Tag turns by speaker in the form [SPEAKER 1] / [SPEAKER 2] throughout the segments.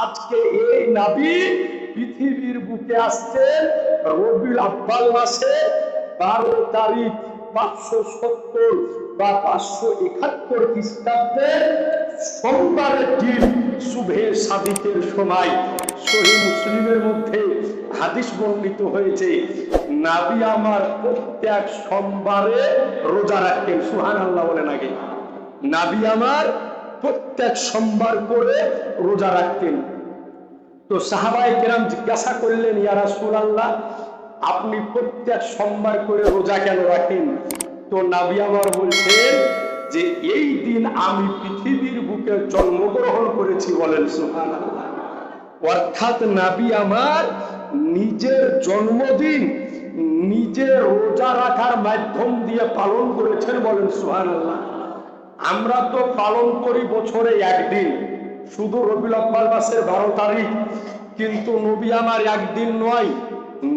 [SPEAKER 1] আজকে এই নবী পৃথিবীর বুকে আসছেন রবিউল আউয়াল মাসে 12 তারিখ 570 বা 571 খ্রিস্টাব্দে সোমবারের দিন শুভে সাদিকের সময়। সহিহ মুসলিমের মধ্যে হাদিস বর্ণিত হয়েছে, নবী আমার প্রত্যেক সোমবারে রোজা রাখতেন। সুবহানাল্লাহ বলেন আগে। নবী আমার প্রত্যেক সোমবার করে রোজা রাখতেন। তো সাহাবায়ে কেরাম জিজ্ঞাসা করলেন, ইয়া রাসূলুল্লাহ, আপনি প্রত্যেক সোমবার করে রোজা কেন রাখেন? তো নবী আমার বলছেন যে এই দিন আমি পৃথিবীর বুকে জন্মগ্রহণ করেছি। বলেন সুবহানাল্লাহ। অর্থাৎ নবী আমার নিজের জন্মদিন নিজে রোজা রাখার মাধ্যম দিয়ে পালন করেছেন। বলেন সুবহানাল্লাহ। আমরা তো পালন করি বছরে একদিন, শুধু রবিউল আউয়াল মাসের 12 তারিখ, কিন্তু নবী আমার একদিন নয়,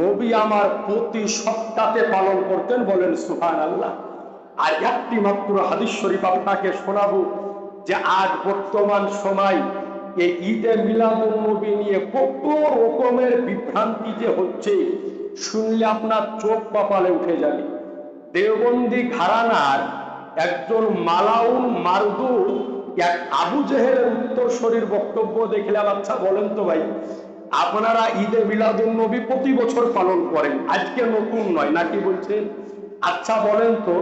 [SPEAKER 1] নবী আমার প্রতি সপ্তাহে পালন করতেন। বলেন সুবহানাল্লাহ। আর একটি মাত্র হাদিস শরীফ আপনাকে শোনাবো যে আজ বর্তমান সময় এই ঈদে মিলাদুন নবী নিয়ে কত রকমের বিভ্রান্তি যে হচ্ছে, শুনলে আপনার চোখ কপালে উঠে যাবে। দেওবন্দি ঘরানার একজন মালাউন মারদুদ এক আবু জেহেলের উত্তরসূরির বক্তব্য দেখলাম। আচ্ছা বলেন তো ভাই, আপনারা ঈদে মিলাদুন নবী প্রতি বছর পালন করেন, আজকে নতুন নয় নাকি বলছেন? আচ্ছা বলেন তো,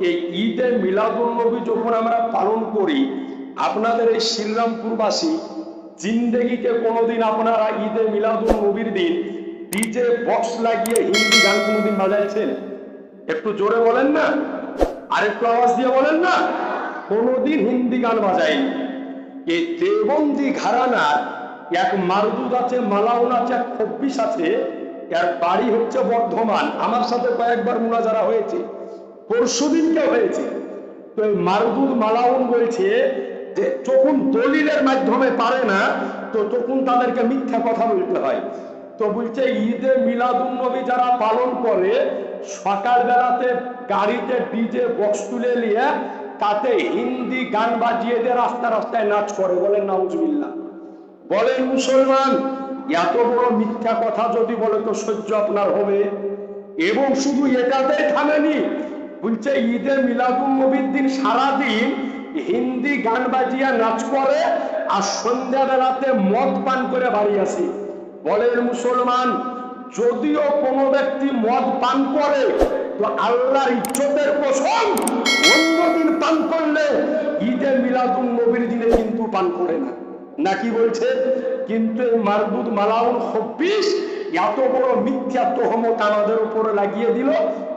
[SPEAKER 1] এই ঈদে মিলাদুন নবী যখন আমরা পালন করি, আপনাদের এই শ্রীরামপুরবাসী জিন্দেগিতে কোনোদিন আপনারা ঈদে মিলাদুন নবীর দিন ডিজে বক্স লাগিয়ে হিন্দি গান কোনোদিন বাজাইছেন? একটু জোরে বলেন না, আর একটু আওয়াজ দিয়ে বলেন না। কোনোদিন হিন্দি গান বাজায়নি। এই দেওবন্দি ঘরানার এক মারদুদ আছে, মালাউন আছে, এক খব্বিস আছে, এর বাড়ি হচ্ছে বর্ধমান। আমার সাথে কয়েকবার মুনাজারা হয়েছে, পরশুদিনকে হয়েছে। তো এই মারদুদ মালাউন বলছে যে যখন দলিলের মাধ্যমে পারে না, তো তখন তাদেরকে মিথ্যা কথা বলতে হয়। তো বলছে ঈদে মিলাদুন নবী যারা পালন করে, সকালবেলাতে গাড়িতে ডিজে বক্স তুলে নিয়ে তাতে হিন্দি গান বাজিয়ে দিয়ে রাস্তা রাস্তায় নাচ করে। বলেন নাউজুবিল্লাহ। বলেন মুসলমান, এত বড় মিথ্যা কথা যদি বলে তো সহ্য আপনার হবে? এবং শুধু এটাতেই থামেনি, বলছে ঈদে মিলাদুন নবীর দিন সারাদিন হিন্দি গান বাজিয়া নাচ করে, আর সন্ধ্যাবেলাতে মদ পান করে বাড়ি আসে। বলেন মুসলমান, যদিও কোনো ব্যক্তি মদ পান করে তো আল্লাহর ইজ্জতের কসম অন্যদিন পান করলে ঈদে মিলাদুন নবীর দিনে কিন্তু পান করে না, নাকি বলছে? কিন্তু এই মারদুদ মালাউন খব্বিস এত বড় মিথ্যা তহমত আমাদের উপরে লাগিয়ে দিল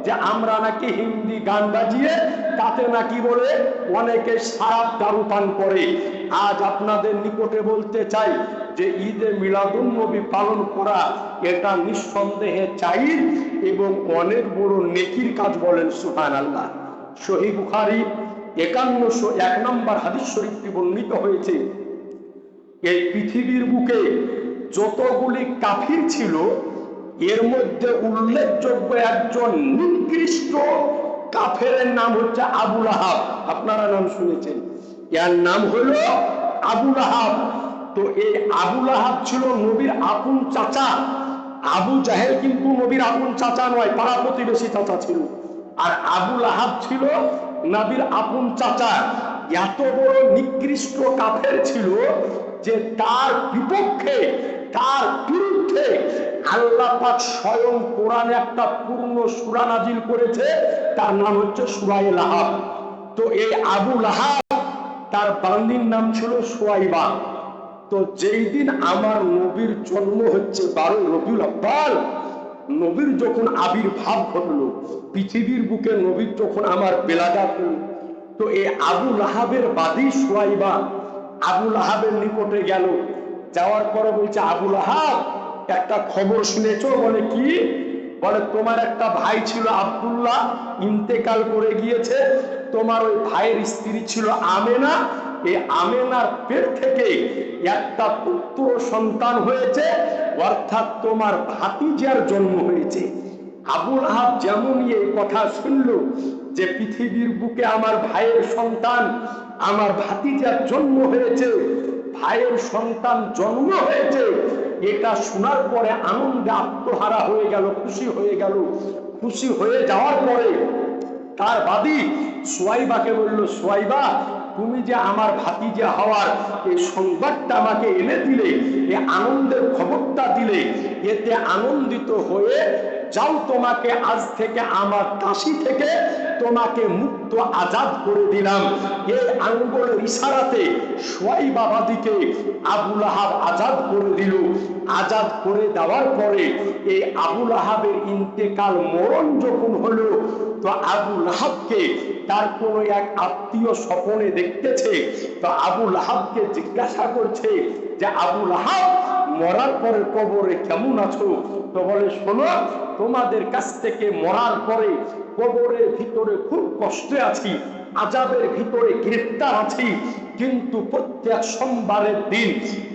[SPEAKER 1] যে আমরা নাকি হিন্দি গান বাজিয়ে তাতে নাকি বলে অনেকে সারাপ দারু পান করে। আজ আপনাদের নিকটে বলতে চাই যে ঈদে মিলাদুন নবী পালন করা এটা নিঃসন্দেহে চাই এবং অনেক বড় নেকির কাজ। বলেন সুবহানাল্লাহ। সহিহ বুখারী 5101 নম্বর হাদিস শরীফটি বর্ণিত হয়েছে, এই পৃথিবীর বুকে যতগুলি কাফির ছিল এর মধ্যে উল্লেখযোগ্য একজন নিকৃষ্ট কাফেরের নাম হচ্ছে আবু লাহাব। আপনারা নাম শুনেছেন, এর নাম হলো আবু লাহাব। তো এই আবু লাহাব ছিল নবীর আপন চাচা। আবু জাহেল কিন্তু নবীর আপন চাচা নয়, পাড়া প্রতিবেশী চাচা ছিল। আর আবু লাহাব ছিল নবীর আপন চাচা। এত বড় নিকৃষ্ট কাফের ছিল যে তার বিপক্ষে, তার বিরুদ্ধে আল্লাহ পাক স্বয়ং কোরআনে একটা পূর্ণ সূরা নাজিল করেছে, তার নাম হচ্ছে সূরা লাহাব। তো এই আবু লাহাব তার বান্দির নাম ছিল সুয়াইবা। তো যেই দিন আমার নবীর জন্ম হচ্ছে 12 রবিউল আউয়াল, নবীর যখন আবির্ভাব ঘটলো পৃথিবীর বুকে, নবীর যখন আমার বেলাদাত হল, তো এই আবু লাহাবের বাদী সুয়াইবা আবু লাহাবের নিকটে গেল। যাওয়ার পরে বলছে, আবু লাহাব একটা খবর শুনেছো? বলে কি? বলে তোমার একটা ভাই ছিল আব্দুল্লাহ, ইন্তেকাল করে গিয়েছে। তোমার ওই ভাইয়ের স্ত্রী ছিল আমেনা, এই আমেনার পেট থেকে একটা পুত্র সন্তান হয়েছে, অর্থাৎ তোমার ভাতিজার জন্ম হয়েছে। আবু লাহাব যেমন এই কথা শুনল যে পৃথিবীর বুকে আমার ভাইয়ের সন্তান, আমার ভাতিজার জন্ম হয়েছে, ভাইয়ের সন্তান জন্ম হয়েছে, এটা শোনার পরে আনন্দে আত্মহারা হয়ে গেল, খুশি হয়ে গেল। খুশি হয়ে যাওয়ার পরে তার বাদী সুয়াইবাকে বলল, সুয়াইবা, তুমি যে আমার ভাতিজা হওয়ার এই সংবাদটা আমাকে এনে দিলে, এই আনন্দের খবরটা দিলে, এতে আনন্দিত হয়ে যাও, তোমাকে আজ থেকে আমার দাসী থেকে তোমাকে মুক্ত আজাদ করে দিলাম। এই আঙ্গুলের ইশারাতে সুয়াইবা বাদীকে আবুল আহাব আজাদ করে দিল। আজাদ করে দেওয়ার পরে এই আবুল আহাবের ইন্তেকাল, মরণ যখন হলো, তো আবুল আহাবকে তার কোন এক আত্মীয় স্বপনে দেখতেছে। তো আবুল আহাবকে জিজ্ঞাসা করছে যে, আবুল আহাব, মরার পরে কবরে কেমন আছো? তো বলে, শোনো, তোমাদের কাছ থেকে মরার পরে কবরের ভিতরে খুব কষ্টে আছি, আযাবের ভিতরে গ্রেফতার আছি, কিন্তু প্রত্যেক সোমবারের দিন,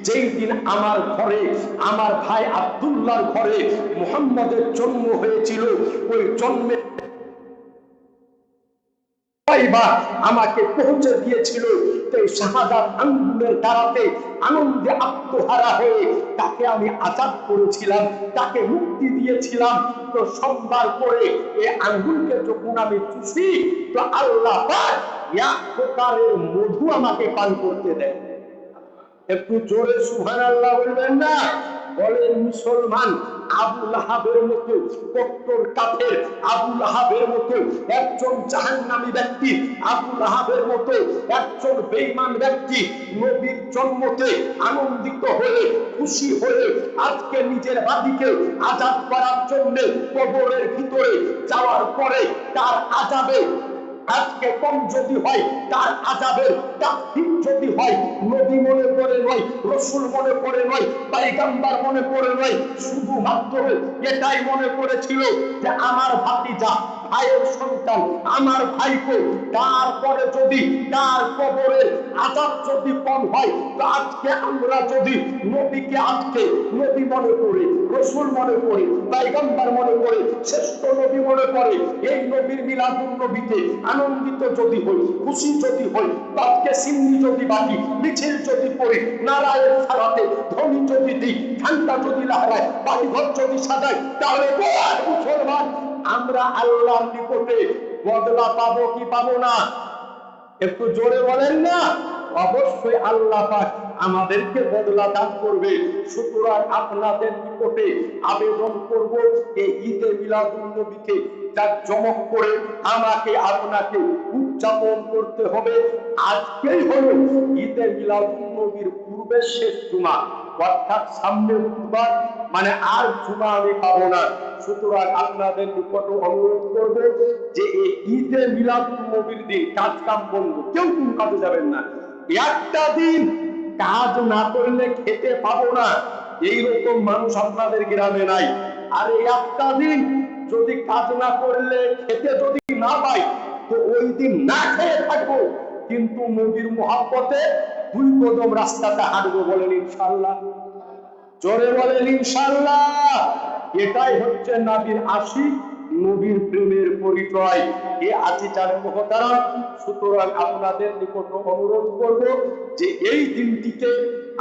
[SPEAKER 1] যেই দিন আমার ঘরে, আমার ভাই আব্দুল্লাহর ঘরে মুহাম্মদের জন্ম হয়েছিল, ওই জন্মে আমাকে পৌঁছে দিয়েছিল। এই শাহাদাত আঙ্গুলের দ্বারাতে আনন্দে আত্মহারা হয়ে তাকে আমি আজাদ করেছিলাম, তাকে মুক্তি দিয়েছিলাম। তো সোমবার করে এই আঙ্গুলকে যখন আমি চুষি, তো আল্লাহ পাক এক প্রকারের মধু আমাকে পান করতে দেয়। একটু জোরে সুবহানাল্লাহ বলবেন না? বলেন, মুসলমান আবুল আহাবের মতো কট্টর কাফের, আবুল আহাবের মতো একজন জাহান্নামী ব্যক্তি, আবুল আহাবের মতো একজন বেঈমান ব্যক্তি নবীর জন্মতে আনন্দিত হয়ে, খুশি হয়ে, আজকে নিজের বাদীকে আজাদ করার জন্য কবরের ভিতরে যাওয়ার পরে তার আযাবে আজকে কম যদি হয়, তার আযাবের তাকফীর যদি হয়, নবী মনে করে নয়, রাসূল মনে করে নয়, পয়গম্বর মনে করে নয়, শুধুমাত্র এটাই মনে করেছিল যে আমার ভাতিজা, ভাইয়ের সন্তান, আমার ভাইকে, তারপরে যদি তার কবরের আযাব যদি কম হয়, তো আজকে আমরা যদি নবীকে আজকে নবী মনে করি, রাসূল মনে করি, পয়গম্বর মনে করি, শ্রেষ্ঠ নবী মনে করে, এই নবীর মিলাদুন নবীতে আনন্দিত যদি হই, খুশি যদি হই, আজকে সিন্নি যদি বাকি, মিছিল যদি পড়ি, নারায়ের সালাতে ধ্বনি যদি দিই, ঘন্টা যদি লাগাই, বাড়িঘর যদি সাজাই, তাহলে মুসলমান আমরা আল্লাহর নিকটে বদলা পাবো কি পাবো না? একটু জোরে বলেন না? অবশ্যই আল্লাহ পাক আমাদেরকে বদলা দান করবে। সুতরাং আপনাদের নিকটে আবেদন করব, এই ঈদে মিলাদুন নবীকে জাঁকজমক করে আমাকে আপনাকে উদযাপন করতে হবে। আজকেই হলো ঈদে মিলাদুন নবীর পূর্বের শেষ জুমা, অর্থাৎ সামনের বুধবার, মানে আর জুমা আমি পাবো না। সুতরাং আপনাদের নিকট অনুরোধ করব যে এই ঈদে মিলাদুন নবীর দিন কাজ কাম বন্ধ, কেউ কোন কাজে যাবেন না। একটা দিন কাজ না করলে খেতে পাবো না, এইরকম মানুষ আপনাদের গ্রামে নাই। আর এই একটা দিন যদি কাজ না করলে খেতে যদি না পাই, তো ওই দিন না খেয়ে থাকবো, কিন্তু নবীর মহব্বতে 2 কদম রাস্তাতে হাঁটবো। বলেন ইনশাআল্লাহ? জোরে বলেন ইনশাআল্লাহ। এটাই হচ্ছে নবীর আশিক, নবীর প্রেমের পরিচয়। এ আজিজান মুহতারাম, সুতরাং আপনাদের নিকট অনুরোধ করব যে এই দিনটিকে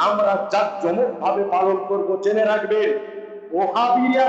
[SPEAKER 1] আমরা জাঁকজমক ভাবে পালন করব। জেনে রাখবেন, ওহাবিরা